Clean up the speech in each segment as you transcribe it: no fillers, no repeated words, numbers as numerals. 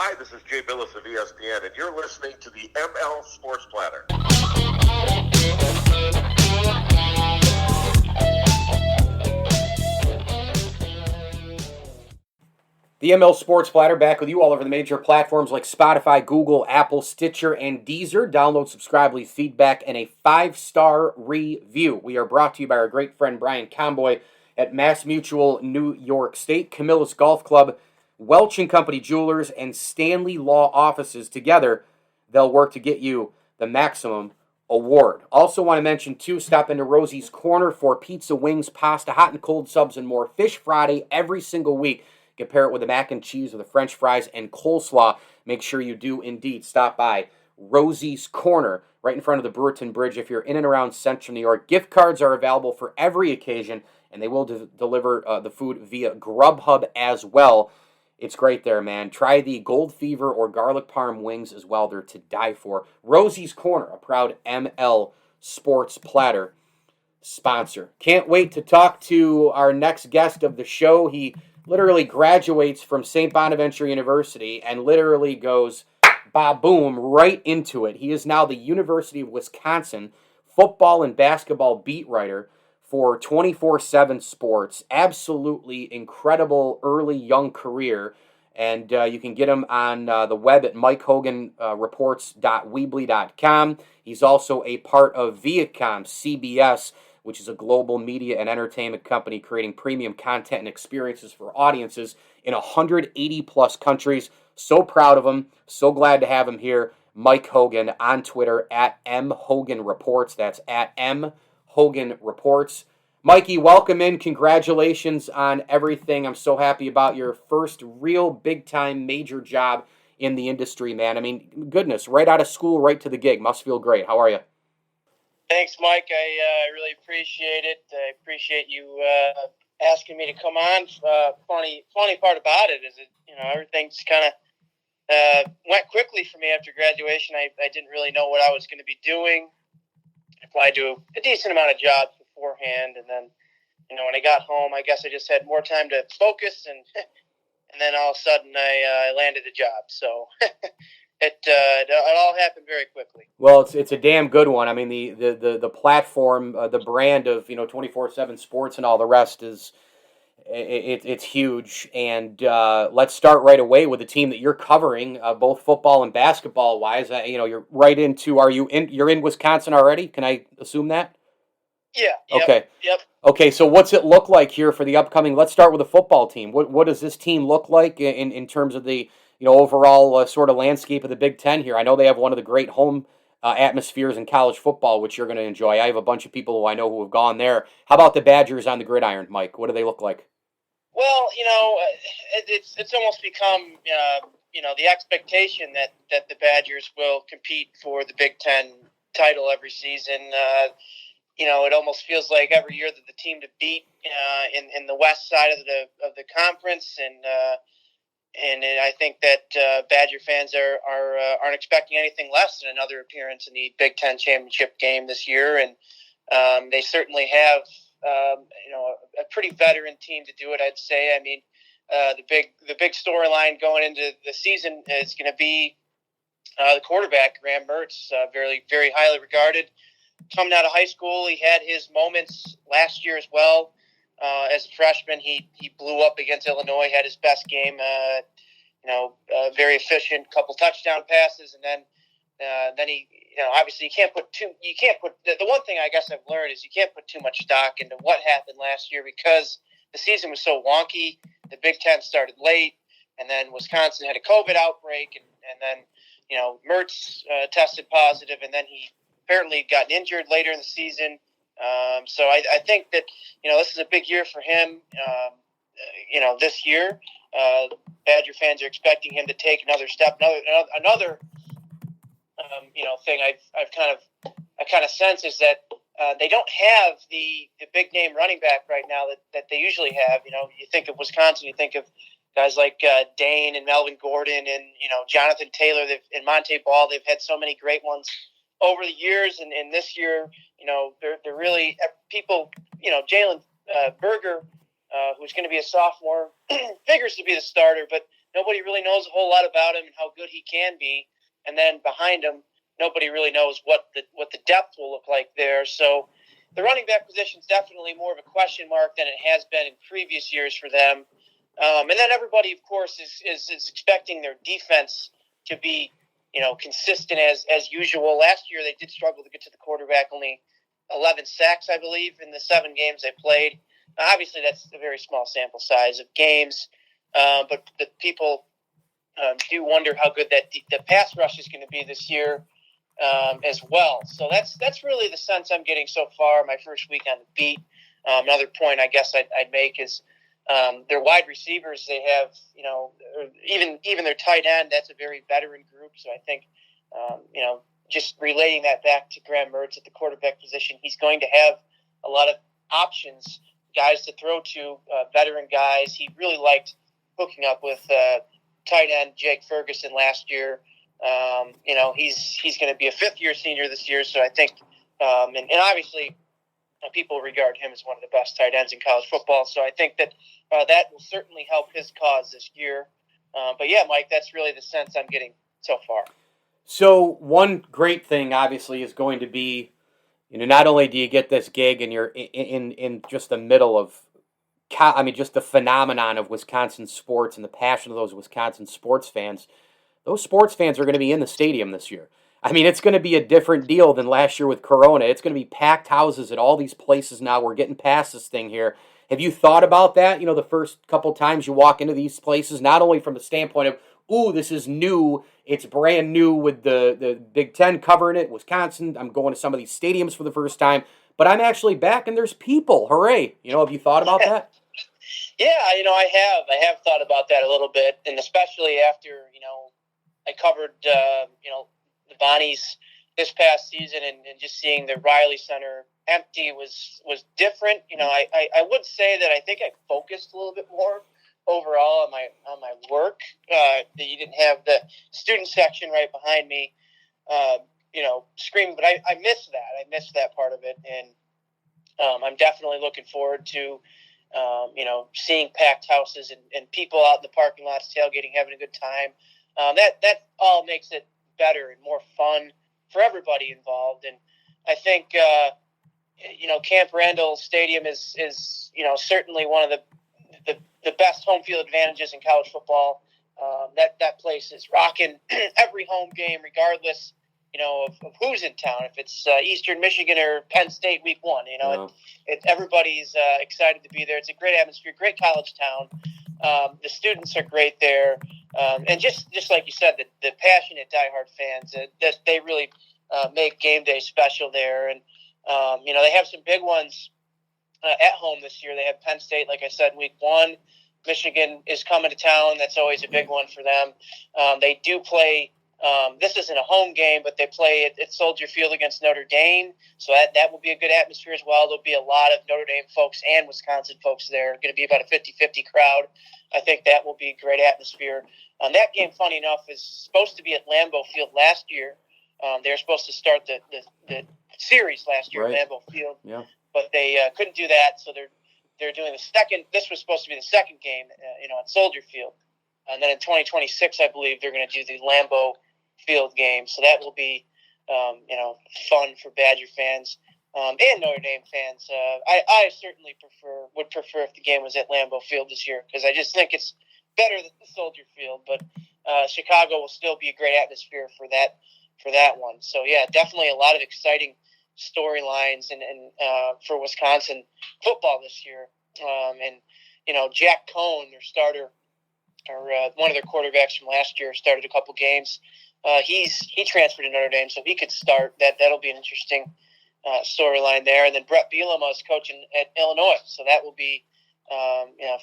Hi, this is Jay Billis of ESPN, and you're listening to the ML Sports Platter. The ML Sports Platter back with you all over the major platforms like Spotify, Google, Apple, Stitcher, and Deezer. Download, subscribe, leave feedback, and a 5-star review. We are brought to you by our great friend Brian Comboy at Mass Mutual New York State, Camillus Golf Club, Welch & Company Jewelers, and Stanley Law Offices. Together, they'll work to get you the maximum award. Also want to mention, too, stop into Rosie's Corner for pizza, wings, pasta, hot and cold subs, and more. Fish Friday every single week. Compare it with the mac and cheese or the French fries and coleslaw. Make sure you do indeed stop by Rosie's Corner right in front of the Brewerton Bridge if you're in and around Central New York. Gift cards are available for every occasion, and they will deliver the food via Grubhub as well. It's great there, man. Try the Gold Fever or Garlic Parm wings as well. They're to die for. Rosie's Corner, a proud ML Sports Platter sponsor. Can't wait to talk to our next guest of the show. He literally graduates from St. Bonaventure University and literally goes ba-boom right into it. He is now the University of Wisconsin football and basketball beat writer for 247 Sports. Absolutely incredible early young career. And you can get him on the web at mikehoganreports.weebly.com. He's also a part of Viacom CBS, which is a global media and entertainment company creating premium content and experiences for audiences in 180-plus countries. So proud of him. So glad to have him here. Mike Hogan on Twitter at mhoganreports. That's at mhoganreports. Mikey, welcome in. Congratulations on everything. I'm so happy about your first real big-time major job in the industry, man. I mean, goodness, right out of school, right to the gig. Must feel great. How are you? Thanks, Mike. I really appreciate it. I appreciate you asking me to come on. Funny part about it is everything's kind of went quickly for me after graduation. I didn't really know what I was going to be doing. I applied to a decent amount of jobs beforehand, and then when I got home, I guess I just had more time to focus, and then all of a sudden I landed a job. So. It all happened very quickly. Well, it's a damn good one. I mean, the platform, the brand of 247 Sports and all the rest it's huge. And let's start right away with the team that you're covering, both football and basketball wise. You're right into. You're in Wisconsin already? Can I assume that? Yeah. Okay. Yep. Okay. So what's it look like here for the upcoming? Let's start with the football team. What does this team look like in terms of the overall sort of landscape of the Big Ten here? I know they have one of the great home atmospheres in college football, which you're going to enjoy. I have a bunch of people who I know who have gone there. How about the Badgers on the gridiron, Mike? What do they look like? Well, it's almost become the expectation that the Badgers will compete for the Big Ten title every season. It almost feels like every year that the team to beat in the west side of the conference, and I think that Badger fans aren't expecting anything less than another appearance in the Big Ten championship game this year, and they certainly have a pretty veteran team to do it. I'd say. I mean, the big storyline going into the season is going to be the quarterback Graham Mertz, very very highly regarded. Coming out of high school, he had his moments last year as well. As a freshman, he blew up against Illinois, had his best game. Very efficient, couple touchdown passes, and then he, obviously you can't put the one thing I guess I've learned is you can't put too much stock into what happened last year because the season was so wonky. The Big Ten started late, and then Wisconsin had a COVID outbreak, and then Mertz tested positive, and then he apparently got injured later in the season. So I think that this is a big year for him. This year, Badger fans are expecting him to take another step. Another thing I kind of sense is that they don't have the big name running back right now that they usually have. You think of Wisconsin, you think of guys like Dane and Melvin Gordon and Jonathan Taylor and Monte Ball. They've had so many great ones over the years, and this year, they're really people. Jalen Berger, who's going to be a sophomore, figures to be the starter, but nobody really knows a whole lot about him and how good he can be. And then behind him, nobody really knows what the depth will look like there. So the running back position is definitely more of a question mark than it has been in previous years for them. And then everybody, of course, is expecting their defense to be, consistent as usual. Last year, they did struggle to get to the quarterback, only 11 sacks, I believe, in the 7 games they played. Now, obviously, that's a very small sample size of games, but the people do wonder how good the pass rush is going to be this year as well. So that's really the sense I'm getting so far. My first week on the beat. Another point I guess I'd make is their wide receivers. They have even their tight end. That's a very veteran group. So I think just relating that back to Graham Mertz at the quarterback position, he's going to have a lot of options, guys to throw to, veteran guys. He really liked hooking up with tight end Jake Ferguson last year. He's going to be a fifth-year senior this year, so I think, and obviously people regard him as one of the best tight ends in college football, so I think that that will certainly help his cause this year. But yeah, Mike, that's really the sense I'm getting so far. So one great thing, obviously, is going to be, not only do you get this gig and you're in just the middle of, just the phenomenon of Wisconsin sports and the passion of those Wisconsin sports fans. Those sports fans are going to be in the stadium this year. It's going to be a different deal than last year with Corona. It's going to be packed houses at all these places now. We're getting past this thing here. Have you thought about that? The first couple times you walk into these places, not only from the standpoint of, ooh, this is new, it's brand new with the Big Ten covering it, Wisconsin, I'm going to some of these stadiums for the first time, but I'm actually back and there's people. Hooray. Have you thought about that? Yeah, I have thought about that a little bit, and especially after, I covered, the Bonnies this past season, and just seeing the Riley Center empty was different. I would say that I think I focused a little bit more overall on my work. That you didn't have the student section right behind me, screaming, but I missed that. I missed that part of it, and I'm definitely looking forward to seeing packed houses and people out in the parking lots tailgating, having a good time. That all makes it better and more fun for everybody involved. And I think, Camp Randall Stadium is certainly one of the best home field advantages in college football. That place is rocking every home game, regardless, of who's in town. If it's Eastern Michigan or Penn State week 1, everybody's excited to be there. It's a great atmosphere, great college town. The students are great there. And just like you said, the passionate diehard fans, they really make game day special there. And, they have some big ones at home this year. They have Penn State, like I said, in week 1. Michigan is coming to town. That's always a big one for them. They do play. This isn't a home game, but they play at Soldier Field against Notre Dame. So that will be a good atmosphere as well. There'll be a lot of Notre Dame folks and Wisconsin folks there. Going to be about a 50-50 crowd. I think that will be a great atmosphere. That game, funny enough, is supposed to be at Lambeau Field last year. They were supposed to start the series last year at Lambeau Field, but they couldn't do that. So they're doing the second. This was supposed to be the second game, at Soldier Field, and then in 2026, I believe they're going to do the Lambeau Field game. So that will be, fun for Badger fans and Notre Dame fans. I certainly would prefer if the game was at Lambeau Field this year, because I just think it's better than the Soldier Field. But Chicago will still be a great atmosphere for that one. So yeah, definitely a lot of exciting storylines and for Wisconsin football this year. And Jack Cohn, their starter, or one of their quarterbacks from last year, started a couple games. He transferred to Notre Dame, so he could start. That'll be an interesting storyline there. And then Brett Bielema is coaching at Illinois, so that will be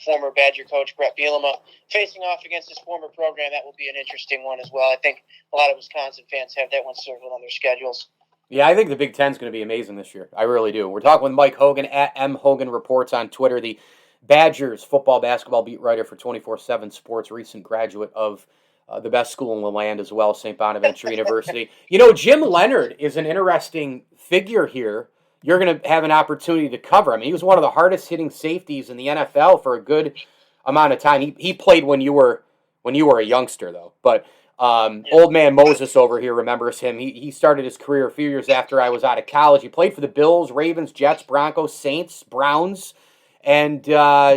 former Badger coach Brett Bielema facing off against his former program. That will be an interesting one as well. I think a lot of Wisconsin fans have that one circled on their schedules. Yeah, I think the Big Ten is going to be amazing this year. I really do. We're talking with Mike Hogan at M Hogan Reports on Twitter, the Badgers football basketball beat writer for 247 Sports, recent graduate of the best school in the land as well, St. Bonaventure University. Jim Leonhard is an interesting figure here. You're going to have an opportunity to cover. He was one of the hardest hitting safeties in the NFL for a good amount of time. He played when you were when you were a youngster, though. But old man Moses over here remembers him. He started his career a few years after I was out of college. He played for the Bills, Ravens, Jets, Broncos, Saints, Browns, and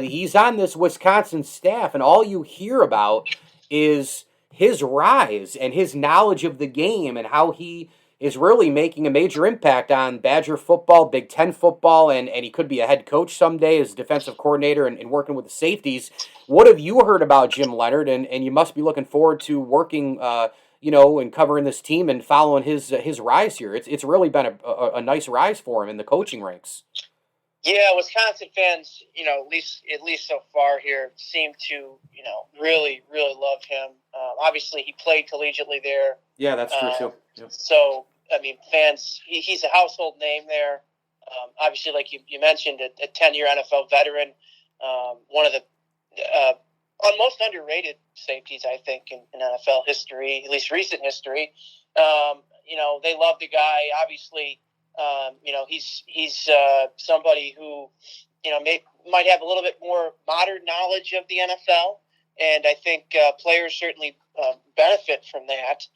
he's on this Wisconsin staff. And all you hear about is his rise and his knowledge of the game and how he is really making a major impact on Badger football, Big Ten football, and he could be a head coach someday as defensive coordinator and working with the safeties. What have you heard about Jim Leonhard? And you must be looking forward to working, and covering this team and following his rise here. It's really been a nice rise for him in the coaching ranks. Yeah, Wisconsin fans, at least so far here, seem to, really, really love him. Obviously, he played collegiately there. Yeah, that's true too. Yep. So, fans, he's a household name there. Obviously, like you mentioned, a 10-year NFL veteran, one of the most underrated safeties, I think, in NFL history, at least recent history. They love the guy. Obviously, he's somebody who, might have a little bit more modern knowledge of the NFL, and I think players certainly benefit from that.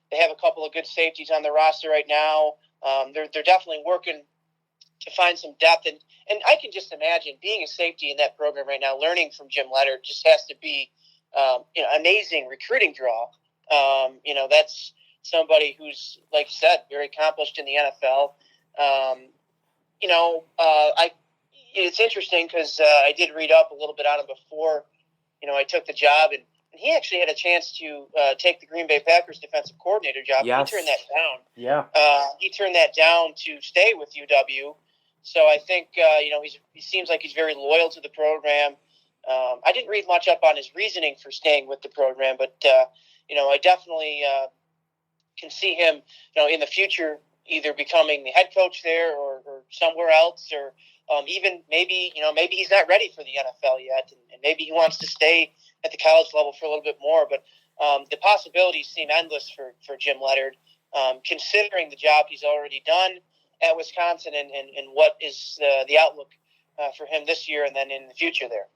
They have a couple of good safeties on the roster right now. They're definitely working to find some depth, and I can just imagine being a safety in that program right now, learning from Jim Leonhard just has to be amazing recruiting draw. That's somebody who's, like you said, very accomplished in the NFL. It's interesting because I did read up a little bit on him before, I took the job, and he actually had a chance to take the Green Bay Packers defensive coordinator job. Yes. He turned that down. Yeah. He turned that down to stay with UW. So I think, he seems like he's very loyal to the program. I didn't read much up on his reasoning for staying with the program, but, I definitely can see him, in the future either becoming the head coach there or somewhere else, or even maybe he's not ready for the NFL yet, and maybe he wants to stay at the college level for a little bit more. But the possibilities seem endless for Jim Leonhard, considering the job he's already done at Wisconsin and what is the outlook for him this year and then in the future there.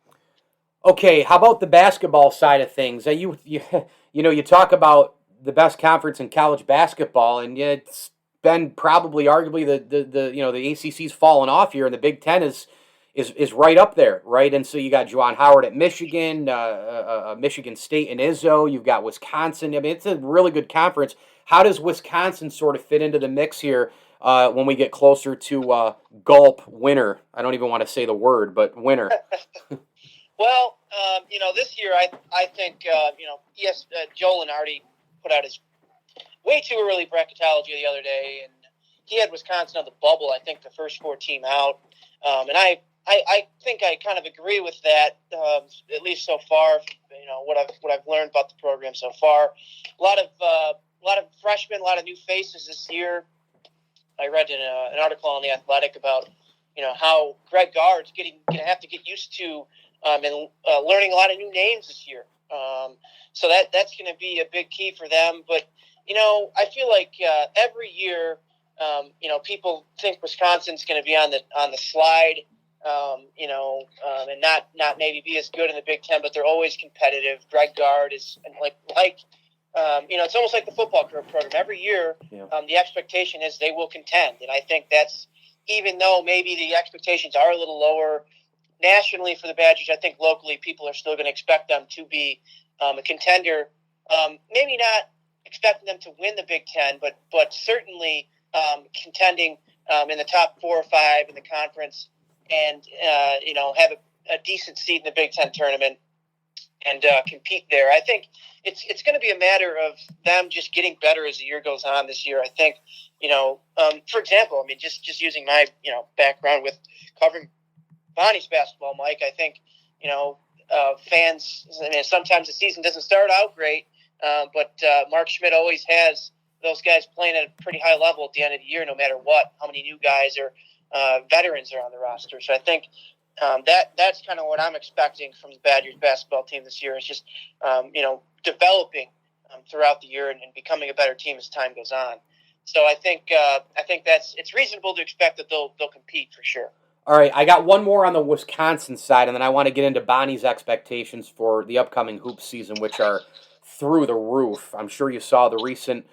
Okay, how about the basketball side of things? You talk about the best conference in college basketball, and it's been probably arguably the ACC's fallen off here, and the Big Ten is right up there, right? And so you got Juwan Howard at Michigan, Michigan State and Izzo. You've got Wisconsin. It's a really good conference. How does Wisconsin sort of fit into the mix here when we get closer to Gulp winter? I don't even want to say the word, but winter. Well, this year I think Joe Leonhardi put out his way too early bracketology the other day, and he had Wisconsin on the bubble, I think the first 4 team out. And I think I kind of agree with that, at least so far. What I've learned about the program so far. A lot of freshmen, a lot of new faces this year. I read an article on The Athletic about how Greg Gard's going to have to get used to and learning a lot of new names this year. So that's going to be a big key for them. But I feel like every year, people think Wisconsin's going to be on the slide, and not maybe be as good in the Big Ten, but they're always competitive. Greg Gard is it's almost like the football program. Every year, the expectation is they will contend, and I think that's, even though maybe the expectations are a little lower nationally for the Badgers, I think locally people are still going to expect them to be a contender. Maybe not expecting them to win the Big Ten, but certainly contending in the top 4 or 5 in the conference, and have a decent seed in the Big Ten tournament and compete there. I think it's going to be a matter of them just getting better as the year goes on. This year, I think, for example, just using my background with covering Bonnie's basketball, Mike, I think fans. Sometimes the season doesn't start out great, but Mark Schmidt always has those guys playing at a pretty high level at the end of the year, no matter how many new guys or veterans are on the roster. So I think that's kind of what I'm expecting from the Badgers basketball team this year. Is just developing throughout the year and becoming a better team as time goes on. So I think it's reasonable to expect that they'll compete for sure. All right, I got one more on the Wisconsin side, and then I want to get into Bonnie's expectations for the upcoming hoop season, which are through the roof. I'm sure you saw the recent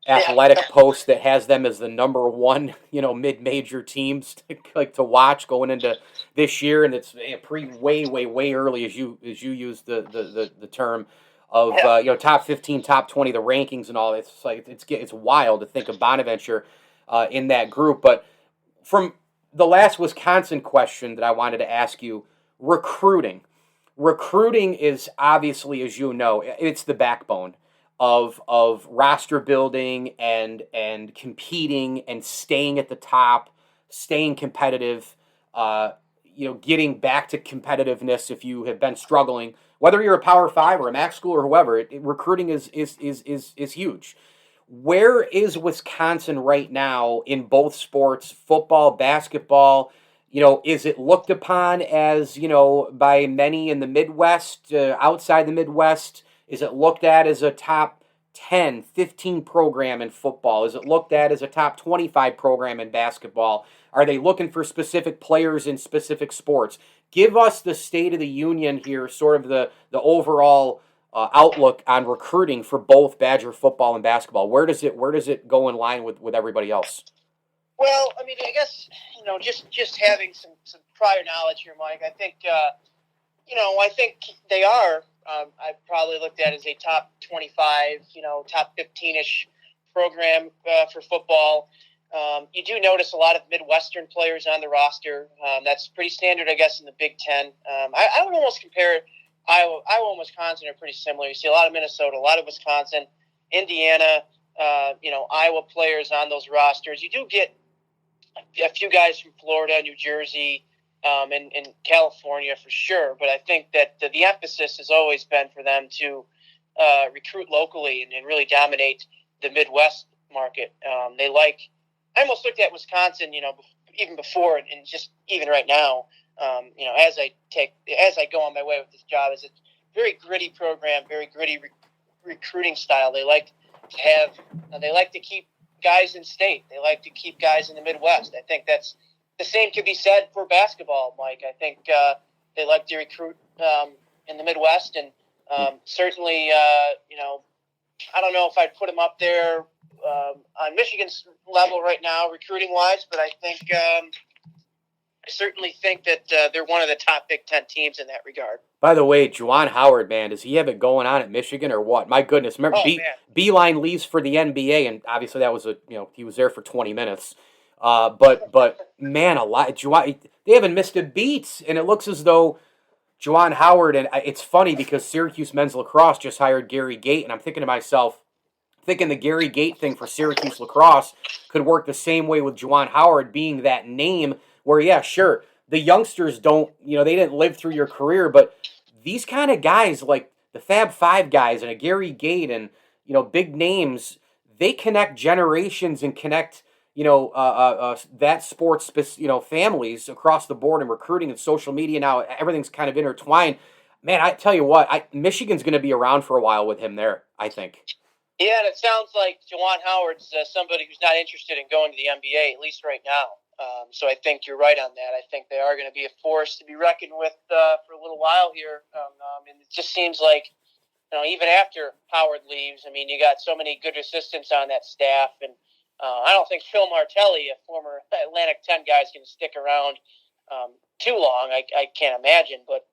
Yeah. athletic post that has them as the number one, mid-major teams to watch going into this year, and it's way early as you use the term of top 15, top 20, the rankings and all. It's like it's wild to think of Bonaventure in that group, but from the last Wisconsin question that I wanted to ask you, recruiting. Recruiting is obviously, as you know, it's the backbone of roster building and competing and staying at the top, staying competitive, getting back to competitiveness if you have been struggling, whether you're a Power 5 or a MAC school or whoever, recruiting is huge. Where is Wisconsin right now in both sports, football, basketball? Is it looked upon as, by many in the Midwest, outside the Midwest? Is it looked at as a top 10, 15 program in football? Is it looked at as a top 25 program in basketball? Are they looking for specific players in specific sports? Give us the state of the union here, sort of the overall outlook on recruiting for both Badger football and basketball. Where does it go in line with everybody else? Well, I mean, I guess just having some prior knowledge here, Mike. I think I think they are. I probably looked at as a top 25, top 15-ish program for football. You do notice a lot of Midwestern players on the roster. That's pretty standard, I guess, in the Big Ten. I would almost compare it. Iowa and Wisconsin are pretty similar. You see a lot of Minnesota, a lot of Wisconsin, Indiana, Iowa players on those rosters. You do get a few guys from Florida, New Jersey, and California for sure. But I think that the emphasis has always been for them to recruit locally and really dominate the Midwest market. I almost looked at Wisconsin, even before and just even right now. As I go on my way with this job, is a very gritty program, very gritty recruiting style. They like to keep guys in state. They like to keep guys in the Midwest. I think that's the same could be said for basketball, Mike. I think they like to recruit in the Midwest, and certainly, I don't know if I'd put them up there on Michigan's level right now, recruiting wise, but I think. I certainly think that they're one of the top Big Ten teams in that regard. By the way, Juwan Howard, man, does he have it going on at Michigan or what? My goodness, remember Beeline leaves for the NBA, and obviously that was he was there for 20 minutes. But man, they haven't missed a beat, and it looks as though Juwan Howard, and it's funny because Syracuse men's lacrosse just hired Gary Gate, and I'm thinking to myself, the Gary Gate thing for Syracuse lacrosse could work the same way with Juwan Howard being that name. Where, yeah, sure, the youngsters don't, they didn't live through your career, but these kind of guys, like the Fab Five guys and a Gary Gate and, big names, they connect generations and connect, that sports, families across the board and recruiting and social media now. Everything's kind of intertwined. Man, I tell you what, Michigan's going to be around for a while with him there, I think. Yeah, and it sounds like Juwan Howard's somebody who's not interested in going to the NBA, at least right now. So I think you're right on that. I think they are going to be a force to be reckoned with for a little while here. And it just seems like, even after Howard leaves, I mean, you got so many good assistants on that staff. And I don't think Phil Martelli, a former Atlantic 10 guy, is going to stick around too long. I can't imagine. But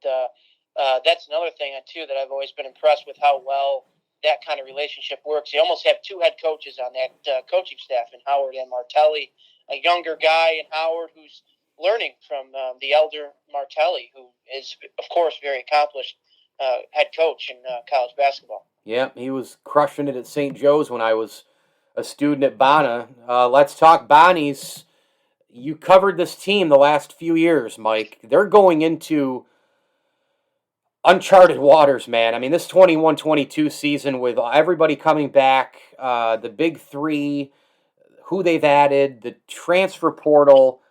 that's another thing, too, that I've always been impressed with how well that kind of relationship works. You almost have two head coaches on that coaching staff in Howard and Martelli. A younger guy in Howard who's learning from the elder Martelli, who is, of course, very accomplished head coach in college basketball. Yeah, he was crushing it at St. Joe's when I was a student at Bona. Let's talk Bonnies. You covered this team the last few years, Mike. They're going into uncharted waters, man. I mean, this 21-22 season with everybody coming back, the big three, who they've added, the transfer portal,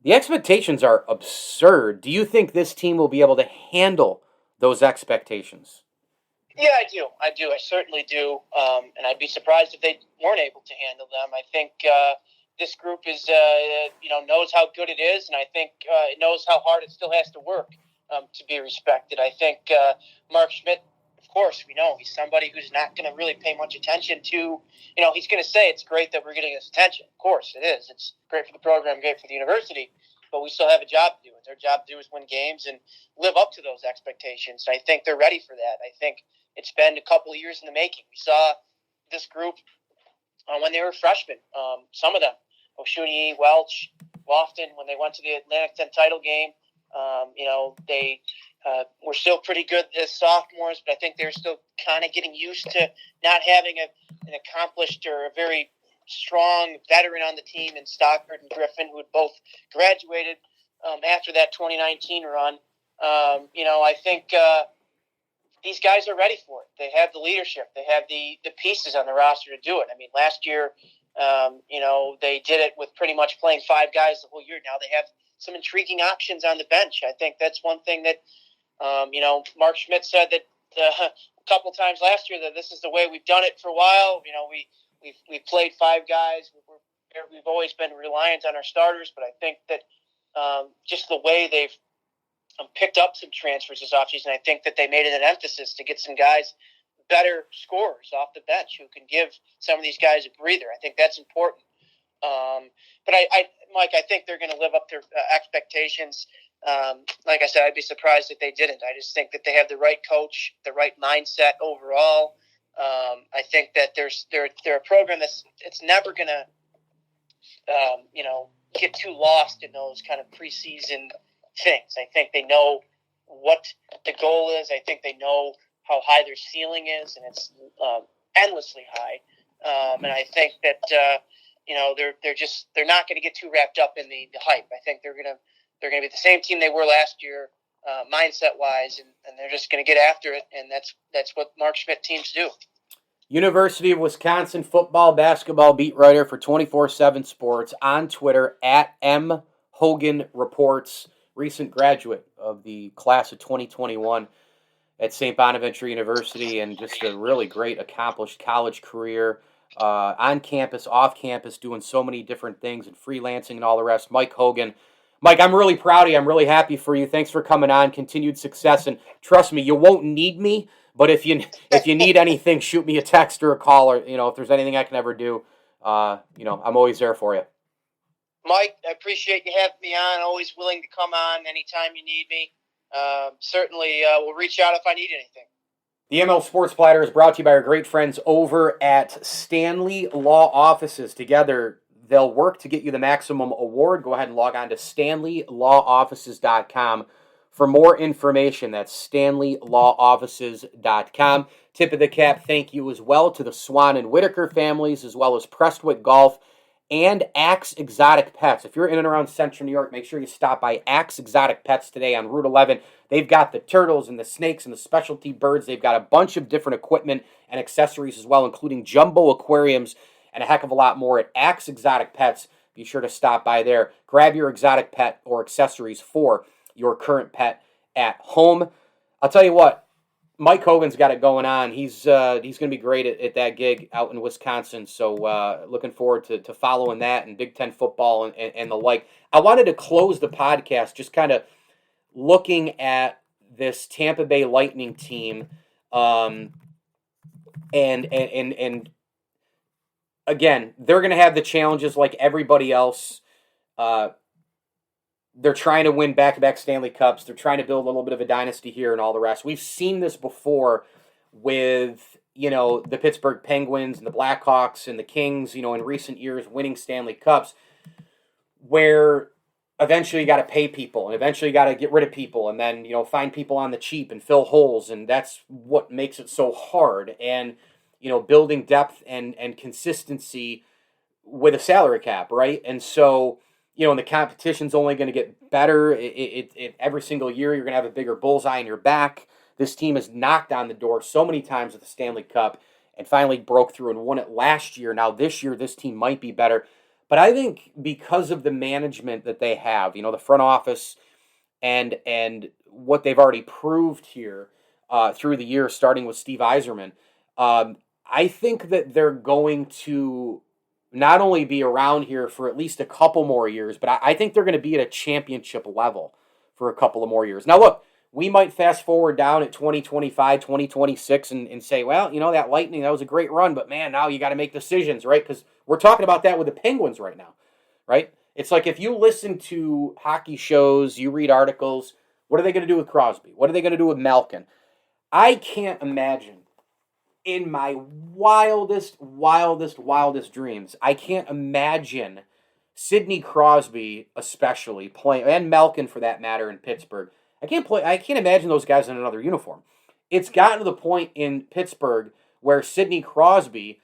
the expectations are absurd. Do you think this team will be able to handle those expectations? Yeah, I do. I certainly do. And I'd be surprised if they weren't able to handle them. I think this group is, knows how good it is, and I think it knows how hard it still has to work to be respected. I think Mark Schmidt, of course, we know he's somebody who's not going to really pay much attention to, he's going to say it's great that we're getting this attention. Of course it is. It's great for the program, great for the university, but we still have a job to do. Their job to do is win games and live up to those expectations. And I think they're ready for that. I think it's been a couple of years in the making. We saw this group when they were freshmen, some of them, Oshuni, Welch, Lofton, when they went to the Atlantic 10 title game, they were still pretty good as sophomores, but I think they're still kind of getting used to not having an accomplished or a very strong veteran on the team in Stockford and Griffin, who had both graduated after that 2019 run. I think these guys are ready for it. They have the leadership. They have the pieces on the roster to do it. I mean, last year, they did it with pretty much playing 5 guys the whole year. Now they have some intriguing options on the bench. I think that's one thing that, Mark Schmidt said that a couple times last year, that this is the way we've done it for a while. We've played 5 guys. We've always been reliant on our starters, but I think that just the way they've picked up some transfers this offseason, I think that they made it an emphasis to get some guys, better scorers off the bench, who can give some of these guys a breather. I think that's important. But Mike, I think they're going to live up to expectations. Like I said, I'd be surprised if they didn't. I just think that they have the right coach, the right mindset overall. I think that they're a program it's never going to, get too lost in those kind of preseason things. I think they know what the goal is. I think they know how high their ceiling is, and it's endlessly high. And I think that they're not going to get too wrapped up in the hype. I think they're going to be the same team they were last year, mindset wise, and they're just going to get after it. And that's what Mark Schmidt teams do. University of Wisconsin football, basketball beat writer for 247 Sports on Twitter at M Hogan Reports. Recent graduate of the class of 2021 at St. Bonaventure University, and just a really great, accomplished college career on campus, off campus, doing so many different things and freelancing and all the rest. Mike Hogan. Mike, I'm really proud of you. I'm really happy for you. Thanks for coming on. Continued success, and trust me, you won't need me, but if you need anything, shoot me a text or a call, or if there's anything I can ever do, I'm always there for you. Mike, I appreciate you having me on. Always willing to come on anytime you need me. Certainly will reach out if I need anything. The ML Sports Platter is brought to you by our great friends over at Stanley Law Offices. Together, they'll work to get you the maximum award. Go ahead and log on to StanleyLawOffices.com for more information. That's StanleyLawOffices.com. Tip of the cap, thank you as well to the Swan and Whitaker families, as well as Prestwick Golf and Axe Exotic Pets. If you're in and around Central New York, make sure you stop by Axe Exotic Pets today on Route 11. They've got the turtles and the snakes and the specialty birds. They've got a bunch of different equipment and accessories as well, including jumbo aquariums and a heck of a lot more at Axe Exotic Pets. Be sure to stop by there. Grab your exotic pet or accessories for your current pet at home. I'll tell you what, Mike Hogan's got it going on. He's going to be great at that gig out in Wisconsin. So looking forward to following that and Big Ten football and the like. I wanted to close the podcast just kind of looking at this Tampa Bay Lightning team, and again, they're going to have the challenges like everybody else. They're trying to win back-to-back Stanley Cups. They're trying to build a little bit of a dynasty here and all the rest. We've seen this before with, the Pittsburgh Penguins and the Blackhawks and the Kings, in recent years winning Stanley Cups, where eventually you got to pay people and eventually you got to get rid of people and then, find people on the cheap and fill holes. And that's what makes it so hard. And, building depth and consistency with a salary cap, right? And so, and the competition's only going to get better. Every single year, you're going to have a bigger bullseye in your back. This team has knocked on the door so many times with the Stanley Cup and finally broke through and won it last year. Now, this year, this team might be better. But I think because of the management that they have, the front office and what they've already proved here through the year, starting with Steve Yzerman, I think that they're going to not only be around here for at least a couple more years, but I think they're going to be at a championship level for a couple of more years. Now, look, we might fast forward down at 2025, 2026 and say, well, that Lightning, that was a great run, but man, now you got to make decisions, right? Because we're talking about that with the Penguins right now, right? It's like if you listen to hockey shows, you read articles, what are they going to do with Crosby? What are they going to do with Malkin? I can't imagine in my wildest dreams, I can't imagine Sidney Crosby especially playing, and Malkin for that matter in Pittsburgh. I can't imagine those guys in another uniform. It's gotten to the point in Pittsburgh where Sidney Crosby,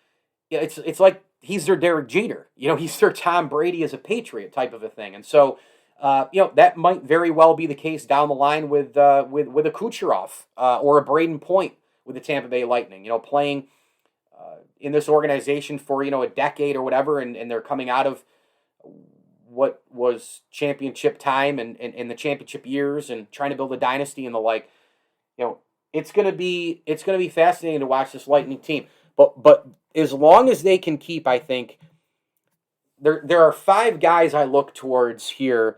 it's like he's their Derek Jeter. He's their Tom Brady as a Patriot type of a thing. And so, that might very well be the case down the line with a Kucherov or a Braden Point with the Tampa Bay Lightning. Playing in this organization for a decade or whatever, and they're coming out of what was championship time and the championship years and trying to build a dynasty and the like. It's gonna be fascinating to watch this Lightning team. But as long as they can keep, I think there are 5 guys I look towards here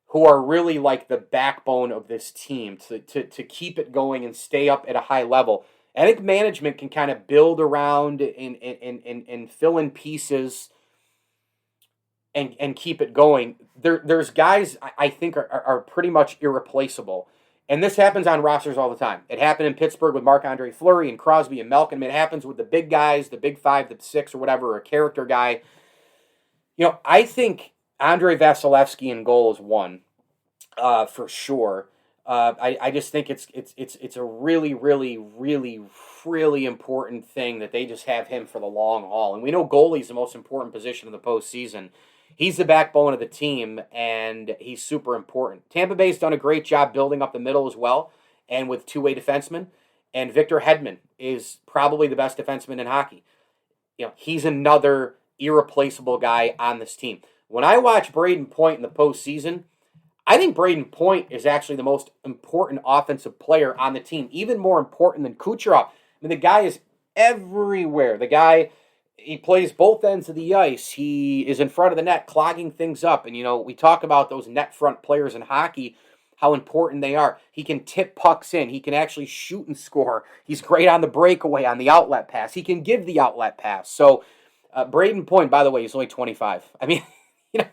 who are really like the backbone of this team to keep it going and stay up at a high level. I think management can kind of build around and fill in pieces and keep it going. There's guys I think are pretty much irreplaceable. And this happens on rosters all the time. It happened in Pittsburgh with Marc-Andre Fleury and Crosby and Malkin. It happens with the big guys, the big 5, the 6 or whatever, or a character guy. I think Andrei Vasilevsky in goal is one for sure. I just think it's a really, really, really, really important thing that they just have him for the long haul. And we know goalie's the most important position in the postseason. He's the backbone of the team, and he's super important. Tampa Bay's done a great job building up the middle as well, and with two-way defensemen. And Victor Hedman is probably the best defenseman in hockey. He's another irreplaceable guy on this team. When I watch Braden Point in the postseason, I think Braden Point is actually the most important offensive player on the team, even more important than Kucherov. I mean, the guy is everywhere. The guy, he plays both ends of the ice. He is in front of the net, clogging things up. And, we talk about those net front players in hockey, how important they are. He can tip pucks in. He can actually shoot and score. He's great on the breakaway, on the outlet pass. He can give the outlet pass. So, Braden Point, by the way, is only 25. I mean,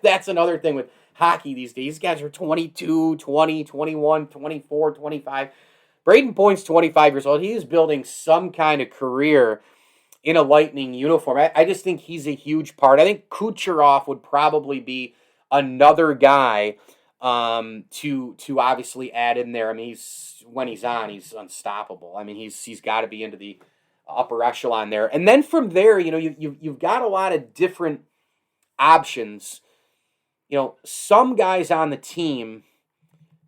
that's another thing with hockey these days. These guys are 22, 20, 21, 24, 25. Braden Point's 25 years old. He is building some kind of career in a Lightning uniform. I just think he's a huge part. I think Kucherov would probably be another guy to obviously add in there. I mean, when he's on, he's unstoppable. I mean, he's got to be into the upper echelon there. And then from there, you've got a lot of different options. Some guys on the team,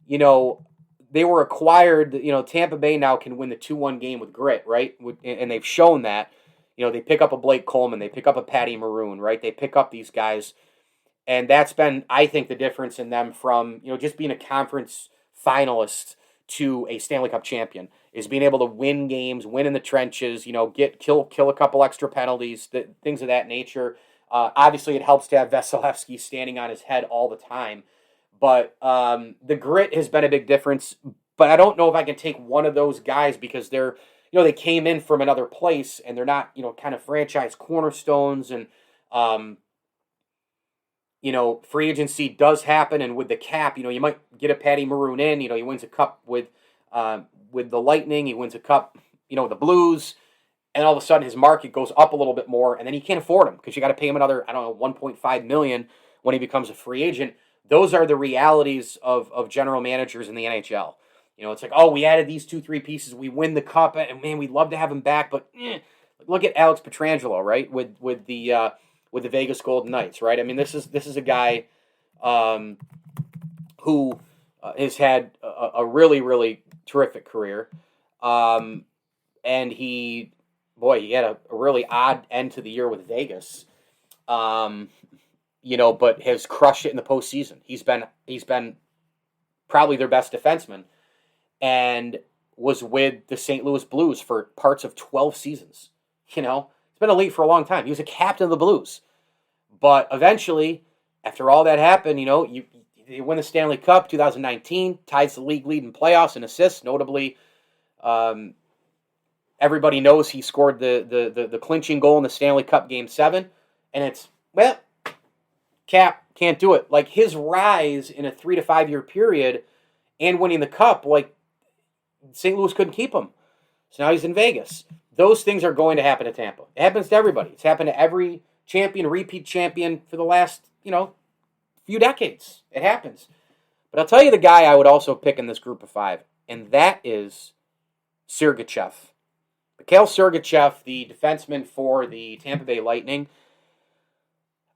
they were acquired. Tampa Bay now can win the 2-1 game with grit, right? And they've shown that. They pick up a Blake Coleman, they pick up a Patty Maroon, right? They pick up these guys, and that's been, I think, the difference in them from just being a conference finalist to a Stanley Cup champion is being able to win games, win in the trenches, kill a couple extra penalties, things of that nature. Obviously, it helps to have Vasilevsky standing on his head all the time, but the grit has been a big difference. But I don't know if I can take one of those guys because they're, they came in from another place and they're not, kind of franchise cornerstones, and free agency does happen, and with the cap, you might get a Patty Maroon in. He wins a cup with the Lightning, he wins a cup, the Blues. And all of a sudden his market goes up a little bit more, and then you can't afford him because you got to pay him another, $1.5 million when he becomes a free agent. Those are the realities of general managers in the NHL. It's like, oh, we added these 2-3 pieces, we win the cup, and man, we'd love to have him back, but look at Alex Pietrangelo, right? With the Vegas Golden Knights, right? I mean, this is a guy who has had a really, really terrific career, and he had a really odd end to the year with Vegas, but has crushed it in the postseason. He's been probably their best defenseman, and was with the St. Louis Blues for parts of 12 seasons. He's been elite for a long time. He was a captain of the Blues. But eventually, after all that happened, you win the Stanley Cup 2019, ties the league lead in playoffs and assists. Notably, everybody knows he scored the clinching goal in the Stanley Cup Game 7. And it's, Cap can't do it. Like, his rise in a 3 to 5 year period and winning the Cup, like, St. Louis couldn't keep him. So now he's in Vegas. Those things are going to happen to Tampa. It happens to everybody. It's happened to every champion, repeat champion for the last, few decades. It happens. But I'll tell you the guy I would also pick in this group of 5, and that is Sergachev. Mikhail Sergachev, the defenseman for the Tampa Bay Lightning.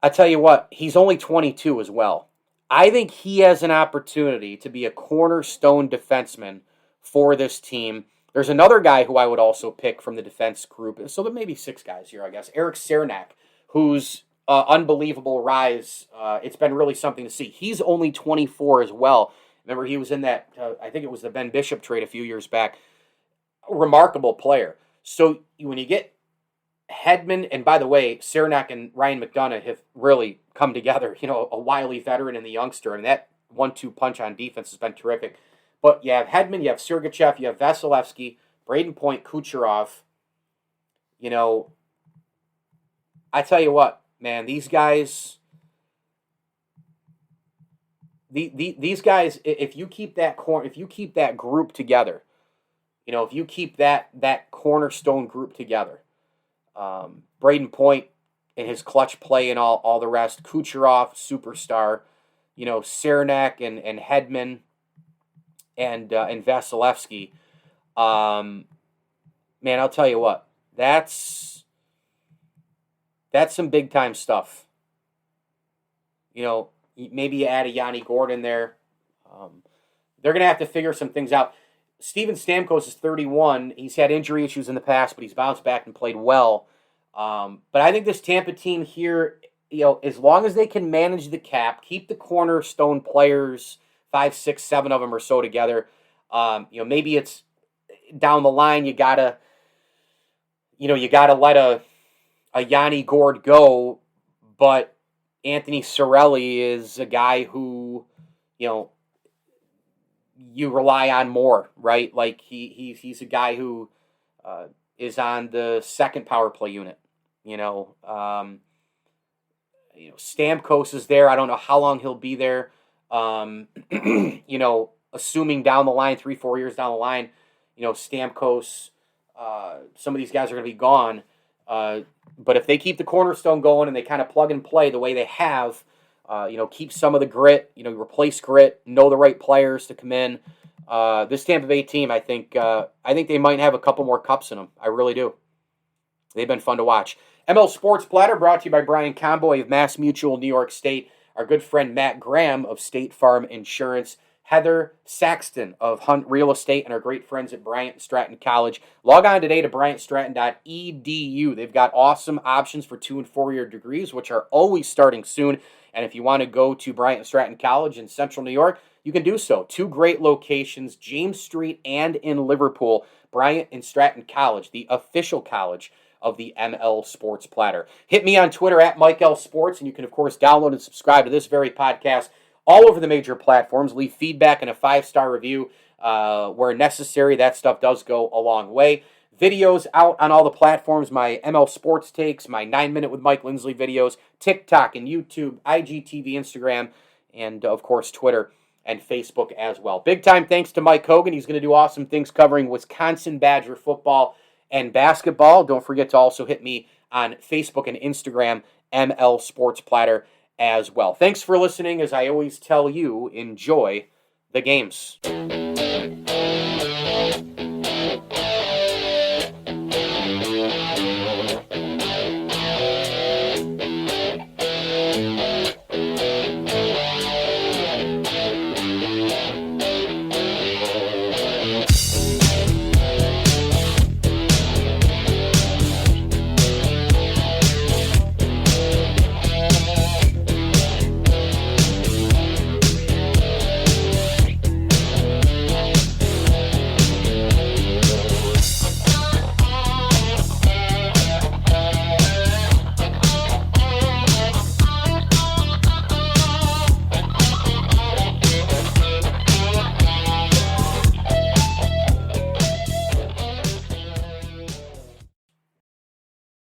I tell you what, he's only 22 as well. I think he has an opportunity to be a cornerstone defenseman for this team. There's another guy who I would also pick from the defense group. So there may be 6 guys here, I guess. Eric Cernak, whose unbelievable rise. It's been really something to see. He's only 24 as well. Remember, he was in that, I think it was the Ben Bishop trade a few years back. A remarkable player. So when you get Hedman, and by the way, Cernak and Ryan McDonough have really come together. A wily veteran and the youngster, and that 1-2 punch on defense has been terrific. But you have Hedman, you have Sergachev, you have Vasilevsky, Braden Point, Kucherov. I tell you what, man, these guys, these guys, if you keep that group together, if you keep that cornerstone group together, Braden Point and his clutch play and all the rest, Kucherov, superstar, Cernak and Hedman and Vasilevsky, man, I'll tell you what, that's some big time stuff. Maybe you add a Yanni Gordon there. They're going to have to figure some things out. Steven Stamkos is 31. He's had injury issues in the past, but he's bounced back and played well. But I think this Tampa team here, as long as they can manage the cap, keep the cornerstone players, 5, 6, 7 of them or so together. Maybe it's down the line you gotta let a Yanni Gord go, but Anthony Cirelli is a guy who, you rely on more, right? Like he's a guy who is on the second power play unit. Stamkos is there. I don't know how long he'll be there. Assuming down the line, 3-4 years down the line, Stamkos, some of these guys are going to be gone. But if they keep the cornerstone going and they kind of plug and play the way they have, keep some of the grit, replace grit, know the right players to come in. This Tampa Bay team, I think they might have a couple more cups in them. I really do. They've been fun to watch. ML Sports Platter brought to you by Brian Comboy of Mass Mutual, New York State, our good friend Matt Graham of State Farm Insurance, Heather Saxton of Hunt Real Estate, and our great friends at Bryant Stratton College. Log on today to bryantstratton.edu. They've got awesome options for 2- and 4-year degrees, which are always starting soon. And if you want to go to Bryant Stratton College in Central New York, you can do so. 2 great locations, James Street and in Liverpool. Bryant and Stratton College, the official college of the ML Sports Platter. Hit me on Twitter at Mike L Sports, and you can, of course, download and subscribe to this very podcast all over the major platforms. Leave feedback and a 5-star review where necessary. That stuff does go a long way. Videos out on all the platforms, my ML Sports takes, my 9-Minute with Mike Lindsley videos, TikTok and YouTube, IGTV, Instagram, and, of course, Twitter and Facebook as well. Big time thanks to Mike Hogan. He's going to do awesome things covering Wisconsin Badger football and basketball. Don't forget to also hit me on Facebook and Instagram, ML Sports Platter as well. Thanks for listening. As I always tell you, enjoy the games.